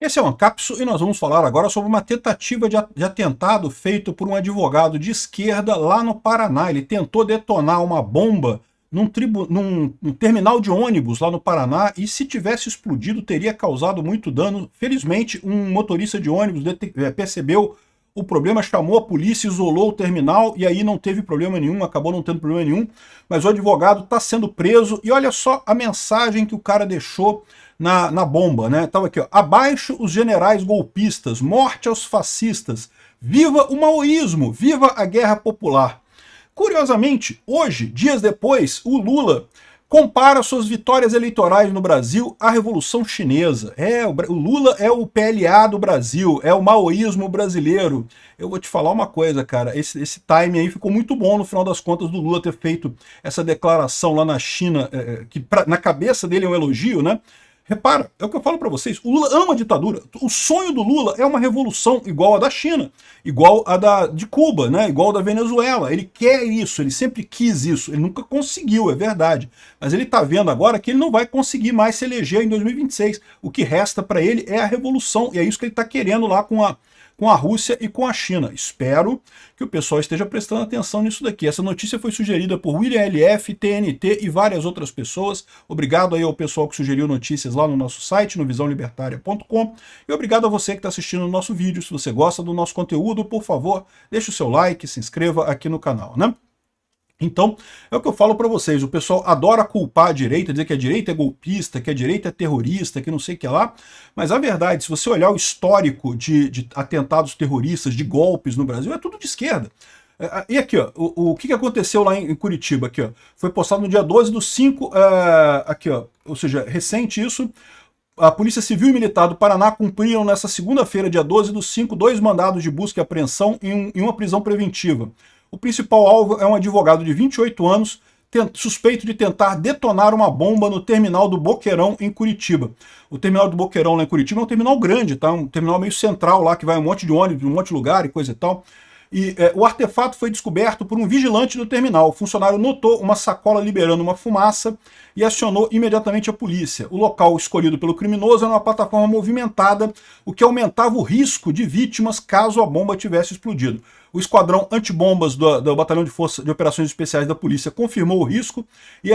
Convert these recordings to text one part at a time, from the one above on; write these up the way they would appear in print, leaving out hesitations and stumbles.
Esse é o Ancapso e nós vamos falar agora sobre uma tentativa de atentado feito por um advogado de esquerda lá no Paraná. Ele tentou detonar uma bomba num terminal de ônibus lá no Paraná e, se tivesse explodido, teria causado muito dano. Felizmente, um motorista de ônibus percebeu o problema, chamou a polícia, isolou o terminal e aí não teve problema nenhum, acabou não tendo problema nenhum, mas o advogado está sendo preso e olha só a mensagem que o cara deixou na bomba, né? Tava aqui, ó: abaixo os generais golpistas, morte aos fascistas, viva o maoísmo, viva a guerra popular. Curiosamente, hoje, dias depois, o Lula compara suas vitórias eleitorais no Brasil à Revolução Chinesa. O Lula é o PLA do Brasil, é o maoísmo brasileiro. Eu vou te falar uma coisa, cara, esse time aí ficou muito bom no final das contas do Lula ter feito essa declaração lá na China, que na cabeça dele é um elogio, né? Repara, é o que eu falo para vocês, o Lula ama a ditadura. O sonho do Lula é uma revolução igual a da China, igual a de Cuba, né? Igual a da Venezuela. Ele quer isso, ele sempre quis isso, ele nunca conseguiu, é verdade. Mas ele está vendo agora que ele não vai conseguir mais se eleger em 2026. O que resta para ele é a revolução, e é isso que ele está querendo lá com a Rússia e com a China. Espero que o pessoal esteja prestando atenção nisso daqui. Essa notícia foi sugerida por William LF, TNT e várias outras pessoas. Obrigado aí ao pessoal que sugeriu notícias lá no nosso site, no visãolibertaria.com. E obrigado a você que está assistindo o nosso vídeo. Se você gosta do nosso conteúdo, por favor, deixe o seu like, se inscreva aqui no canal, né? Então, é o que eu falo para vocês, o pessoal adora culpar a direita, dizer que a direita é golpista, que a direita é terrorista, que não sei o que lá, mas a verdade, se você olhar o histórico de atentados terroristas, de golpes no Brasil, é tudo de esquerda. E aqui, ó, o que aconteceu lá em Curitiba, aqui, ó, foi postado no dia 12/5, aqui, ó, ou seja, recente isso. A Polícia Civil e Militar do Paraná cumpriram nessa segunda-feira, dia 12/5, 2 mandados de busca e apreensão em uma prisão preventiva. O principal alvo é um advogado de 28 anos, suspeito de tentar detonar uma bomba no terminal do Boqueirão, em Curitiba. O terminal do Boqueirão, lá em Curitiba, é um terminal grande, tá? Um terminal meio central lá, que vai um monte de ônibus, um monte de lugar e coisa e tal. E o artefato foi descoberto por um vigilante do terminal. O funcionário notou uma sacola liberando uma fumaça e acionou imediatamente a polícia. O local escolhido pelo criminoso era uma plataforma movimentada, o que aumentava o risco de vítimas caso a bomba tivesse explodido. O esquadrão antibombas do Batalhão de Força de Operações Especiais da Polícia confirmou o risco e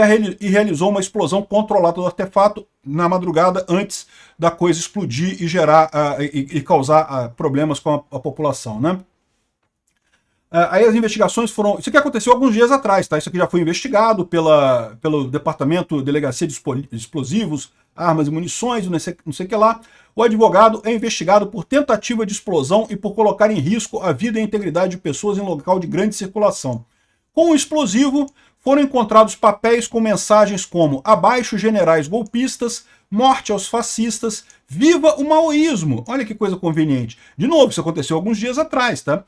realizou uma explosão controlada do artefato na madrugada antes da coisa explodir e gerar e causar problemas com a população, né? Aí as investigações foram... Isso aqui aconteceu alguns dias atrás, tá? Isso aqui já foi investigado pelo Departamento de Delegacia de Explosivos, Armas e Munições, não sei o que lá. O advogado é investigado por tentativa de explosão e por colocar em risco a vida e a integridade de pessoas em local de grande circulação. Com o explosivo, foram encontrados papéis com mensagens como: abaixo generais golpistas, morte aos fascistas, viva o maoísmo. Olha que coisa conveniente. De novo, isso aconteceu alguns dias atrás, tá?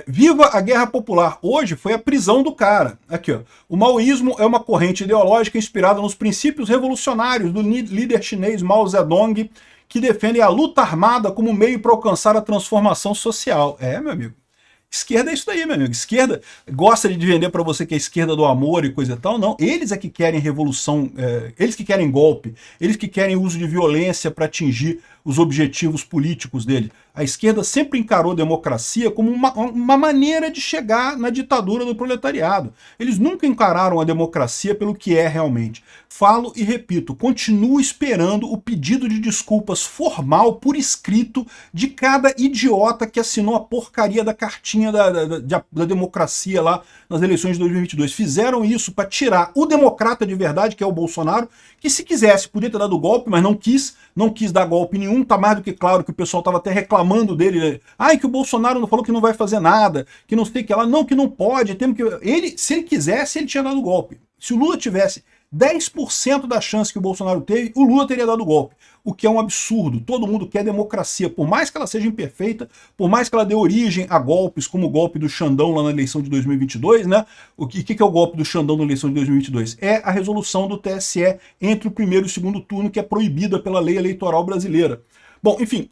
Viva a guerra popular. Hoje foi a prisão do cara. Aqui, ó. O maoísmo é uma corrente ideológica inspirada nos princípios revolucionários do líder chinês Mao Zedong, que defende a luta armada como meio para alcançar a transformação social. Meu amigo. Esquerda é isso daí, meu amigo. Esquerda gosta de vender para você que é a esquerda do amor e coisa e tal. Não, eles é que querem revolução, eles que querem golpe, eles que querem uso de violência para atingir os objetivos políticos dele. A esquerda sempre encarou a democracia como uma maneira de chegar na ditadura do proletariado. Eles nunca encararam a democracia pelo que é realmente. Falo e repito, continuo esperando o pedido de desculpas formal, por escrito, de cada idiota que assinou a porcaria da cartinha da democracia lá nas eleições de 2022. Fizeram isso para tirar o democrata de verdade, que é o Bolsonaro, que se quisesse podia ter dado golpe, mas não quis dar golpe nenhum. Tá mais do que claro que o pessoal estava até reclamando dele, né? Ai, que o Bolsonaro não falou que não vai fazer nada, que não sei o que lá. Não, que não pode, temos que... se ele quisesse, ele tinha dado golpe. Se o Lula tivesse 10% da chance que o Bolsonaro teve, o Lula teria dado golpe. O que é um absurdo. Todo mundo quer democracia, por mais que ela seja imperfeita, por mais que ela dê origem a golpes, como o golpe do Xandão lá na eleição de 2022, né? O que é o golpe do Xandão na eleição de 2022? É a resolução do TSE entre o primeiro e o segundo turno, que é proibida pela lei eleitoral brasileira. Bom, enfim,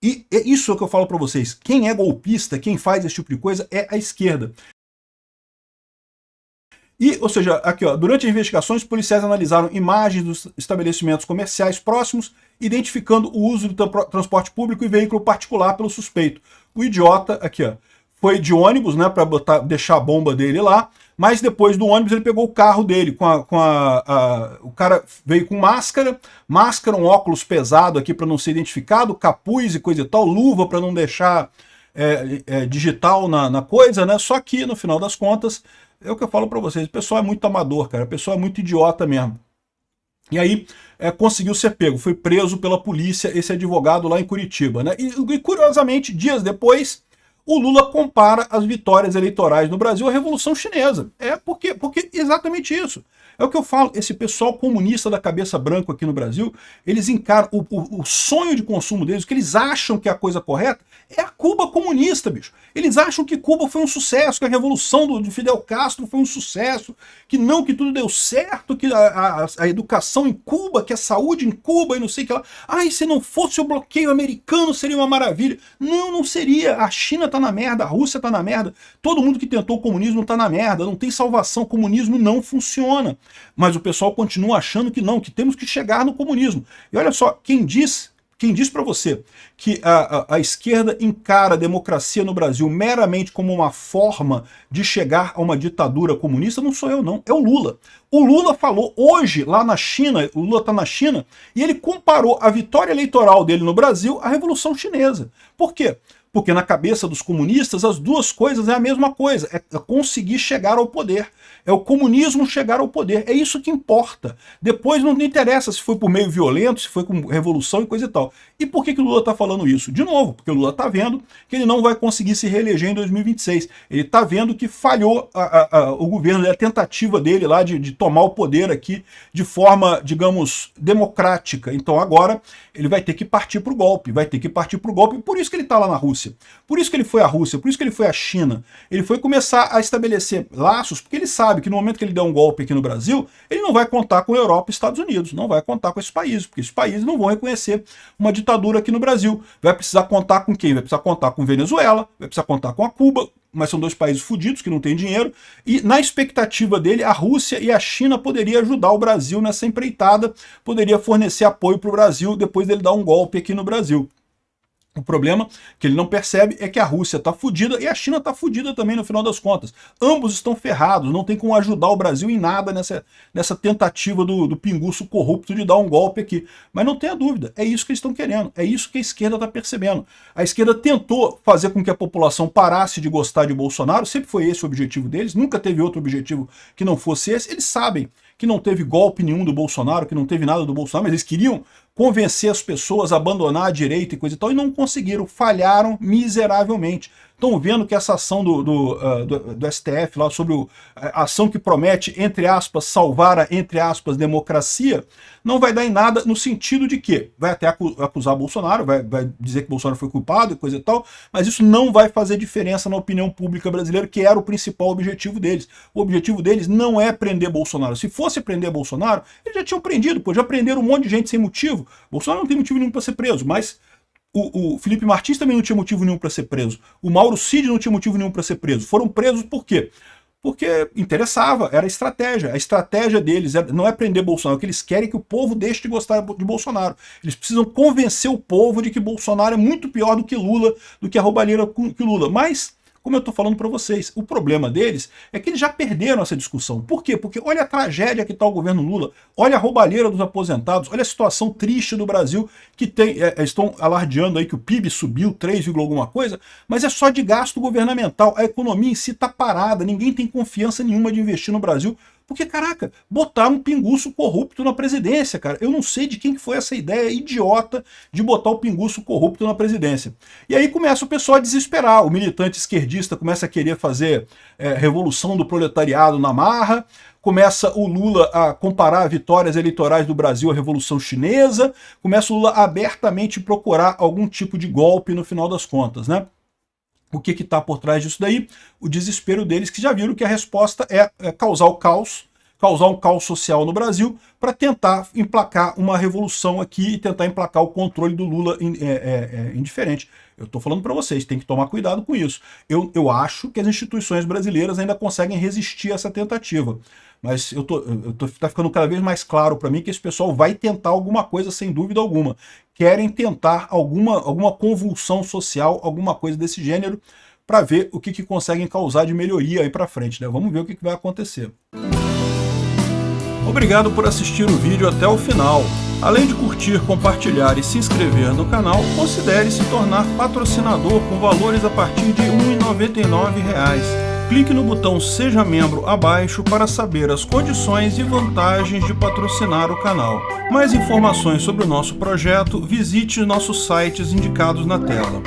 e é isso que eu falo para vocês. Quem é golpista, quem faz esse tipo de coisa é a esquerda. Ou seja, aqui, ó, durante as investigações, policiais analisaram imagens dos estabelecimentos comerciais próximos identificando o uso do transporte público e veículo particular pelo suspeito. O idiota, aqui ó, foi de ônibus, né, para deixar a bomba dele lá, mas depois do ônibus ele pegou o carro dele, o cara veio com máscara, um óculos pesado aqui para não ser identificado, capuz e coisa e tal, luva para não deixar digital na coisa, né, só que no final das contas, é o que eu falo para vocês, o pessoal é muito amador, cara, o pessoal é muito idiota mesmo. E aí conseguiu ser pego, foi preso pela polícia esse advogado lá em Curitiba, né, e curiosamente, dias depois, o Lula compara as vitórias eleitorais no Brasil à Revolução Chinesa. Porque exatamente isso. É o que eu falo, esse pessoal comunista da cabeça branca aqui no Brasil, eles encaram o sonho de consumo deles, o que eles acham que é a coisa correta, é a Cuba comunista, bicho. Eles acham que Cuba foi um sucesso, que a revolução de Fidel Castro foi um sucesso, que tudo deu certo, que a educação em Cuba, que a saúde em Cuba e não sei o que lá. Ai, se não fosse o bloqueio americano seria uma maravilha. Não seria. A China tá na merda, a Rússia tá na merda, todo mundo que tentou o comunismo tá na merda, não tem salvação, o comunismo não funciona. Mas o pessoal continua achando que não, que temos que chegar no comunismo. E olha só, quem diz para você que a esquerda encara a democracia no Brasil meramente como uma forma de chegar a uma ditadura comunista, não sou eu não, é o Lula. O Lula falou hoje lá na China, o Lula está na China, e ele comparou a vitória eleitoral dele no Brasil à Revolução Chinesa. Por quê? Porque na cabeça dos comunistas as duas coisas é a mesma coisa, é conseguir chegar ao poder. É o comunismo chegar ao poder, é isso que importa. Depois não interessa se foi por meio violento, se foi com revolução e coisa e tal. E por que o Lula está falando isso? De novo, porque o Lula está vendo que ele não vai conseguir se reeleger em 2026. Ele está vendo que falhou o governo, a tentativa dele lá de tomar o poder aqui de forma, digamos, democrática. Então agora ele vai ter que partir para o golpe, por isso que ele está lá na Rússia. Por isso que ele foi à Rússia, por isso que ele foi à China. Ele foi começar a estabelecer laços, porque ele sabe que no momento que ele der um golpe aqui no Brasil, ele não vai contar com a Europa e Estados Unidos, não vai contar com esses países, porque esses países não vão reconhecer uma ditadura aqui no Brasil. Vai precisar contar com quem? Vai precisar contar com Venezuela, vai precisar contar com a Cuba, mas são dois países fodidos que não têm dinheiro, e na expectativa dele, a Rússia e a China poderiam ajudar o Brasil nessa empreitada, poderia fornecer apoio para o Brasil depois dele dar um golpe aqui no Brasil. O problema que ele não percebe é que a Rússia está fudida e a China está fudida também no final das contas. Ambos estão ferrados, não tem como ajudar o Brasil em nada nessa tentativa do pinguço corrupto de dar um golpe aqui. Mas não tenha dúvida, é isso que eles estão querendo, é isso que a esquerda está percebendo. A esquerda tentou fazer com que a população parasse de gostar de Bolsonaro, sempre foi esse o objetivo deles, nunca teve outro objetivo que não fosse esse. Eles sabem que não teve golpe nenhum do Bolsonaro, que não teve nada do Bolsonaro, mas eles queriam convencer as pessoas a abandonar a direita e coisa e tal, e não conseguiram, falharam miseravelmente. Estão vendo que essa ação do STF lá sobre a ação que promete, entre aspas, salvar a, entre aspas, democracia, não vai dar em nada no sentido de que vai até acusar Bolsonaro, vai dizer que Bolsonaro foi culpado e coisa e tal, mas isso não vai fazer diferença na opinião pública brasileira, que era o principal objetivo deles. O objetivo deles não é prender Bolsonaro. Se fosse prender Bolsonaro, eles já tinham prendido, pô, já prenderam um monte de gente sem motivo. Bolsonaro não tem motivo nenhum para ser preso, mas o Felipe Martins também não tinha motivo nenhum para ser preso. O Mauro Cid não tinha motivo nenhum para ser preso. Foram presos por quê? Porque interessava, era a estratégia. A estratégia deles não é prender Bolsonaro, o que eles querem é que o povo deixe de gostar de Bolsonaro. Eles precisam convencer o povo de que Bolsonaro é muito pior do que Lula, do que a roubalheira que Lula. Mas, como eu estou falando para vocês, o problema deles é que eles já perderam essa discussão. Por quê? Porque olha a tragédia que está o governo Lula, olha a roubalheira dos aposentados, olha a situação triste do Brasil, que estão alardeando aí que o PIB subiu 3, alguma coisa, mas é só de gasto governamental. A economia em si está parada, ninguém tem confiança nenhuma de investir no Brasil, porque, caraca, botaram um pinguço corrupto na presidência, cara. Eu não sei de quem que foi essa ideia idiota de botar o pinguço corrupto na presidência. E aí começa o pessoal a desesperar. O militante esquerdista começa a querer fazer revolução do proletariado na marra, começa o Lula a comparar vitórias eleitorais do Brasil à Revolução Chinesa, começa o Lula a abertamente procurar algum tipo de golpe no final das contas, né? O que está por trás disso daí? O desespero deles, que já viram que a resposta é causar o caos, causar um caos social no Brasil para tentar emplacar uma revolução aqui e tentar emplacar o controle do Lula indiferente. Eu estou falando para vocês, tem que tomar cuidado com isso. Eu acho que as instituições brasileiras ainda conseguem resistir a essa tentativa. Mas tá ficando cada vez mais claro para mim que esse pessoal vai tentar alguma coisa, sem dúvida alguma. Querem tentar alguma convulsão social, alguma coisa desse gênero, para ver o que conseguem causar de melhoria aí para frente, né? Vamos ver o que vai acontecer. Obrigado por assistir o vídeo até o final. Além de curtir, compartilhar e se inscrever no canal, considere se tornar patrocinador com valores a partir de R$ 1,99. Clique no botão Seja Membro abaixo para saber as condições e vantagens de patrocinar o canal. Mais informações sobre o nosso projeto, visite nossos sites indicados na tela.